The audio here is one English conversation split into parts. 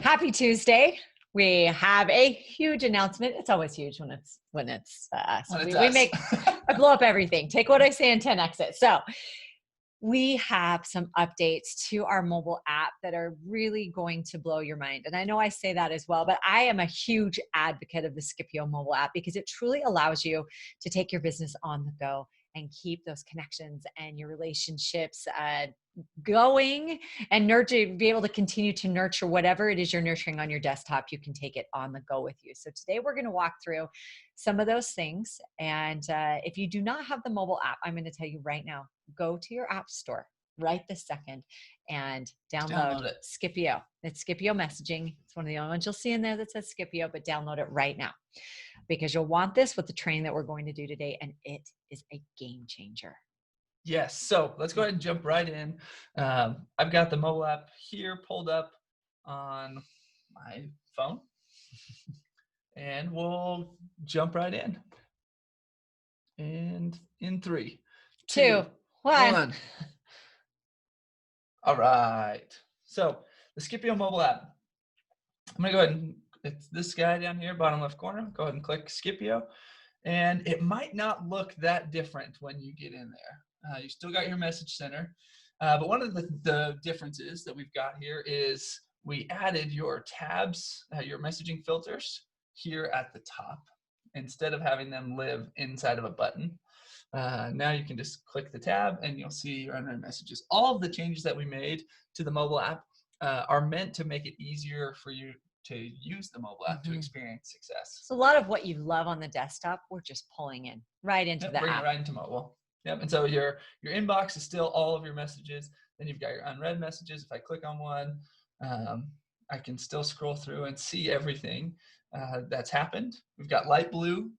Happy Tuesday. We have a huge announcement. It's always huge when it's us. I blow up everything. Take what I say and 10x it. So we have some updates to our mobile app that are really going to blow your mind. And I know I say that as well, but I am a huge advocate of the Skipio mobile app because it truly allows you to take your business on the go and keep those connections and your relationships going and be able to continue to nurture whatever it is you're nurturing on your desktop. You can take it on the go with you. So today we're going to walk through some of those things. And if you do not have the mobile app, I'm going to tell you right now, go to your app store right this second and download it. Skipio. It's Skipio messaging. It's one of the only ones you'll see in there that says Skipio, but download it right now because you'll want this with the training that we're going to do today. And it is a game changer. Yes. So let's go ahead and jump right in. I've got the mobile app here pulled up on my phone and we'll jump right in. And in 3, 2, 1. All right. So the Skipio mobile app. I'm going to go ahead and it's this guy down here, bottom left corner. Go ahead and click Skipio. And it might not look that different when you get in there. You still got your message center. But one of the differences that we've got here is we added your tabs, your messaging filters here at the top instead of having them live inside of a button. Now you can just click the tab and you'll see your unread messages. All of the changes that we made to the mobile app are meant to make it easier for you to use the mobile app to experience success. So a lot of what you love on the desktop, we're just pulling in right into the bring app. It right into mobile. Yep. And so your inbox is still all of your messages. Then you've got your unread messages. If I click on one, I can still scroll through and see everything that's happened. We've got light blue.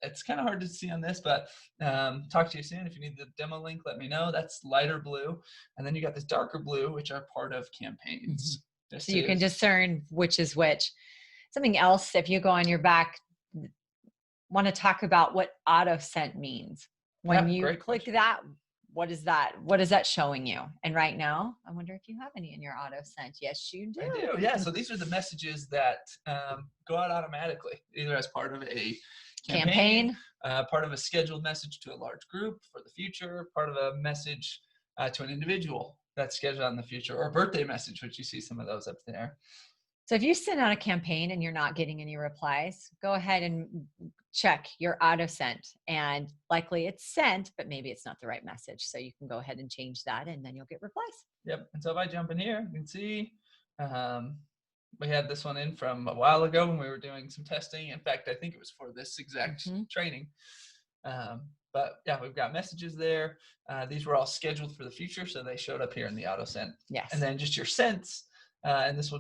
It's kind of hard to see on this, but talk to you soon. If you need the demo link, let me know. That's lighter blue. And then you got this darker blue, which are part of campaigns. So you can discern which is which. Something else, if you go on your back, want to talk about what auto sent means. When you click that, what is that? What is that showing you? And right now, I wonder if you have any in your auto sent. Yes, you do. I do, yeah. So these are the messages that go out automatically, either as part of a campaign, part of a scheduled message to a large group for the future, part of a message to an individual that's scheduled out in the future, or a birthday message, which you see some of those up there. So if you send out a campaign and you're not getting any replies, go ahead and check your auto sent, and likely it's sent, but maybe it's not the right message. So you can go ahead and change that and then you'll get replies. Yep. And so if I jump in here, you can see we had this one in from a while ago when we were doing some testing. In fact, I think it was for this exact training. But yeah, we've got messages there. These were all scheduled for the future, so they showed up here in the auto sent. Yes. And then just your sents. And this will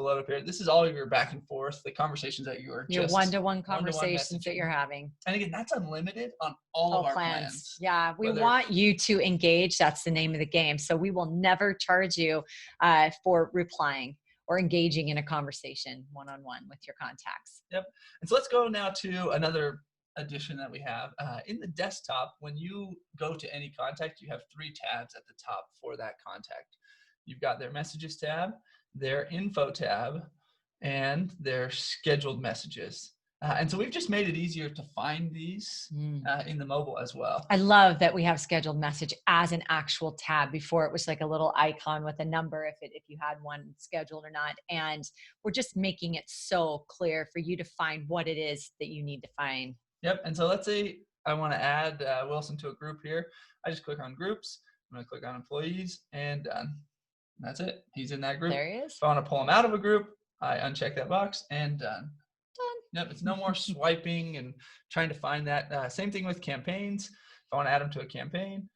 load up here. This is all your back and forth, the conversations that you are your one-to-one conversations that you're having. And again, that's unlimited on all of our plans. Yeah, we want you to engage. That's the name of the game. So we will never charge you for replying or engaging in a conversation one-on-one with your contacts. Yep. And so let's go now to another addition that we have. In the desktop, when you go to any contact, you have 3 tabs at the top for that contact. You've got their messages tab, their info tab, and their scheduled messages. And so we've just made it easier to find these in the mobile as well. I love that we have scheduled message as an actual tab. Before it was like a little icon with a number if you had one scheduled or not. And we're just making it so clear for you to find what it is that you need to find. Yep. And so let's say I want to add Wilson to a group here. I just click on groups. I'm going to click on employees and done. That's it. He's in that group. There he is. If I want to pull him out of a group, I uncheck that box and done. Yep. It's no more swiping and trying to find that. Same thing with campaigns. If I want to add him to a campaign,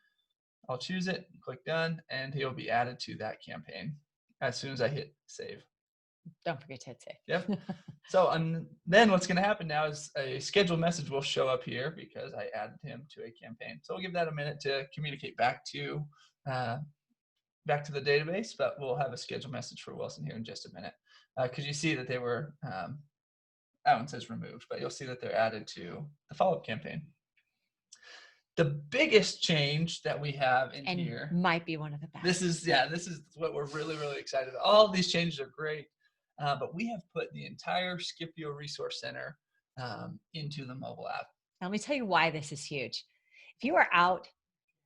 I'll choose it, click done, and he'll be added to that campaign as soon as I hit save. Don't forget to hit save. Yep. So then what's going to happen now is a scheduled message will show up here because I added him to a campaign. So we'll give that a minute to communicate back to the database, but we'll have a scheduled message for Wilson here in just a minute because you see that they were, that one says removed, but you'll see that they're added to the follow-up campaign. The biggest change that we have in here might be one of the best. This is what we're really, really excited about. All of these changes are great. but we have put the entire Skipio Resource Center into the mobile app. Now, let me tell you why this is huge. If you are out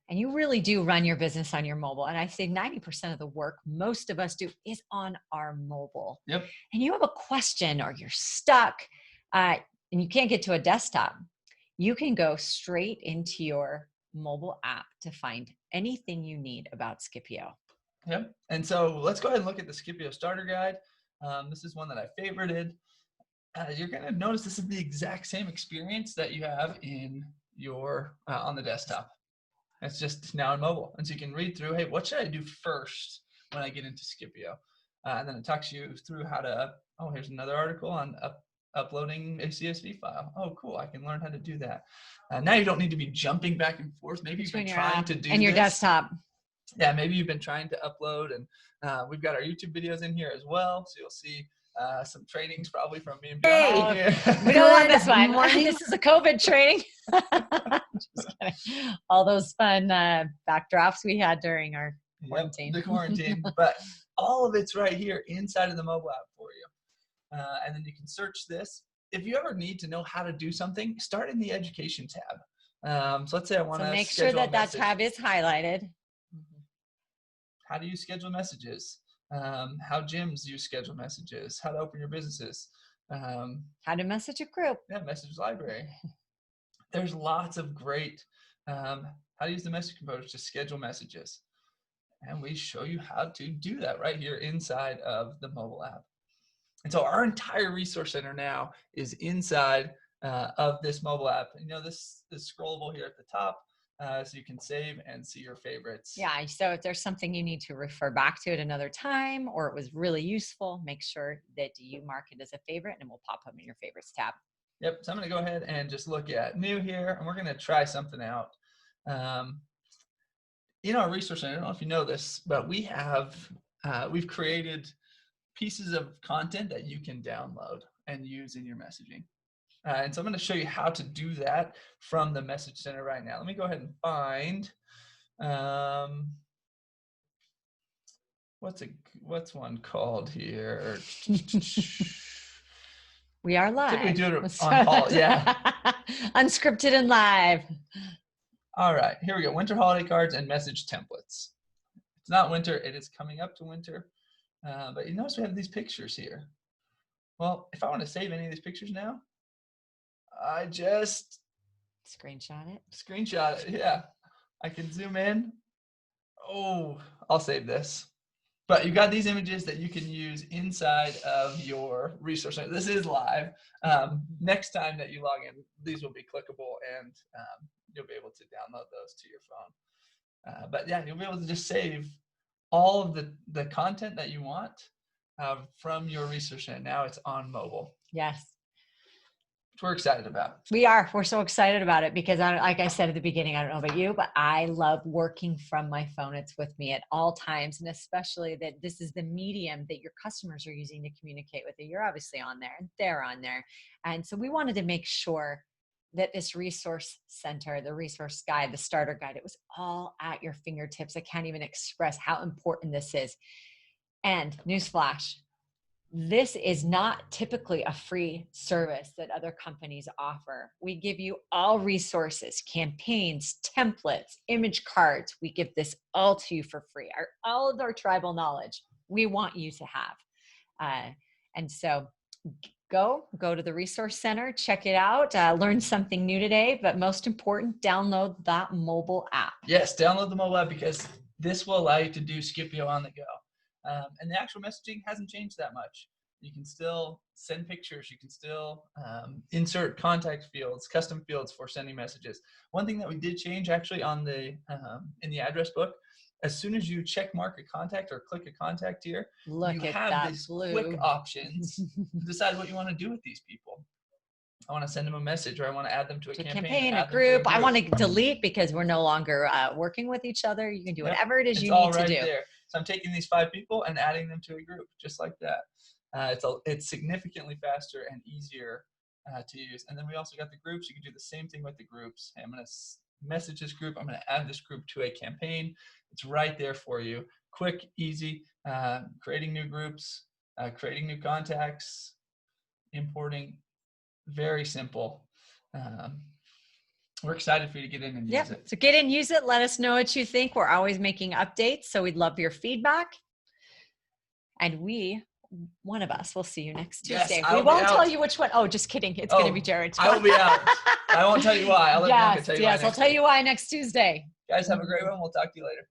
and you really do run your business on your mobile, and I say 90% of the work most of us do is on our mobile. Yep. And you have a question or you're stuck and you can't get to a desktop, you can go straight into your mobile app to find anything you need about Skipio. Yep. And so let's go ahead and look at the Skipio Starter Guide. This is one that I favorited. You're going to notice this is the exact same experience that you have in your on the desktop. It's just now in mobile. And so you can read through, hey, what should I do first when I get into Skipio? And then it talks you through how to, oh, here's another article on uploading a CSV file. Oh, cool. I can learn how to do that. Now you don't need to be jumping back and forth. Maybe you've been trying to do and your this. Desktop. Yeah, maybe you've been trying to upload, and we've got our YouTube videos in here as well. So you'll see some trainings probably from me and Bianca here. We don't want this one. This is a COVID training. Just kidding. All those fun backdrops we had during our quarantine. The quarantine. But all of it's right here inside of the mobile app for you. And then you can search this. If you ever need to know how to do something, start in the education tab. So let's say I want to make sure that that tab is highlighted. How do you schedule messages? How gyms use schedule messages? How to open your businesses? How to message a group? Yeah, message library. There's lots of great how to use the message composer to schedule messages. And we show you how to do that right here inside of the mobile app. And so our entire resource center now is inside of this mobile app. You know, this is scrollable here at the top. So you can save and see your favorites. Yeah, so if there's something you need to refer back to at another time, or it was really useful, make sure that you mark it as a favorite and it will pop up in your favorites tab. Yep, so I'm gonna go ahead and just look at new here, and we're gonna try something out. In our resource center, I don't know if you know this, but we have, we've created pieces of content that you can download and use in your messaging. And so I'm going to show you how to do that from the message center right now. Let me go ahead and find, what's one called here? We are live. Typically do it on call, yeah. Unscripted and live. All right, here we go. Winter holiday cards and message templates. It's not winter, it is coming up to winter. But you notice we have these pictures here. Well, if I want to save any of these pictures now, I just screenshot it. Yeah, I can zoom in. Oh, I'll save this. But you got these images that you can use inside of your resource center. This is live. Next time that you log in, these will be clickable, and you'll be able to download those to your phone. But yeah, you'll be able to just save all of the content that you want from your resource center. Now it's on mobile. Yes. We're excited about. We're so excited about it because like I said at the beginning, I don't know about you, but I love working from my phone. It's with me at all times. And especially that this is the medium that your customers are using to communicate with you. You're obviously on there and they're on there. And so we wanted to make sure that this resource center, the resource guide, the starter guide, it was all at your fingertips. I can't even express how important this is. And newsflash, this is not typically a free service that other companies offer. We give you all resources, campaigns, templates, image cards. We give this all to you for free. All of our tribal knowledge we want you to have. And so go to the resource center, check it out, learn something new today, but most important, download that mobile app. Yes, download the mobile app because this will allow you to do Skipio on the go. And the actual messaging hasn't changed that much. You can still send pictures. You can still insert contact fields, custom fields for sending messages. One thing that we did change actually on the in the address book, as soon as you check mark a contact or click a contact here, you have these quick options to decide what you want to do with these people. I want to send them a message, or I want to add them to a campaign, a group. I want to delete because we're no longer working with each other. You can do whatever it is you need to do. There. So I'm taking these 5 people and adding them to a group, just like that. It's significantly faster and easier to use. And then we also got the groups. You can do the same thing with the groups. Hey, I'm going to message this group. I'm going to add this group to a campaign. It's right there for you. Quick, easy, creating new groups. creating new contacts, importing. Very simple. We're excited for you to get in and use it. So get in, use it. Let us know what you think. We're always making updates, so we'd love your feedback. And one of us will see you next Tuesday. Yes, we won't tell you which one. Oh, just kidding. It's going to be Jared. I will be out. I won't tell you why. I'll let Bianca tell you why. I'll tell you why next Tuesday. Guys, have a great one. We'll talk to you later.